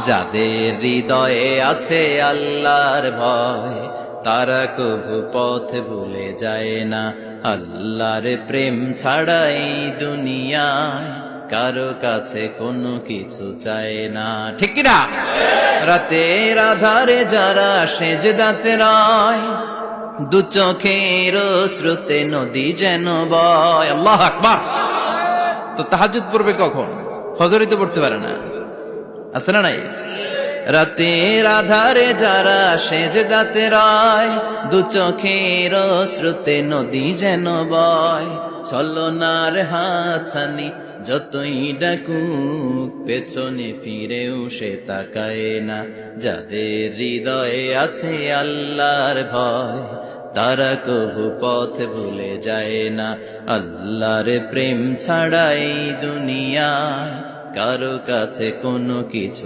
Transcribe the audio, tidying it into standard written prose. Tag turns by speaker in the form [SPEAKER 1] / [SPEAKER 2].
[SPEAKER 1] যাদের হৃদয়ে আছে আল্লাহর ভয়, তারা কবু পথ ভুলে যায় না। আল্লাহর প্রেম ছাড়া এই দুনিয়ায় কারো কাছে কোনো কিছু চায় না। ঠিক কিনা? রাতের আধারে যারা সেজদাতে রয়, দু চোখের স্রোতে নদী যেন বয়। আল্লাহু আকবার। তো তাহাজ্জুদ পড়বে কখন? ফজরই তো পড়তে পারে না, আছে না নাই? রাতের আধারে যারা সেজদাতে রয়, দু চোখের স্রোতে নদী যেন বয়। ছলনার হাতছানি যতই ডাকুক, পেছনে ফিরেও সে তাকায় না। যাদের হৃদয়ে আছে আল্লাহর ভয়, তারা কবু পথ ভুলে যায় না। আল্লাহর প্রেম ছাড়া এই দুনিয়ায় কারো কাছে কোনো কিছু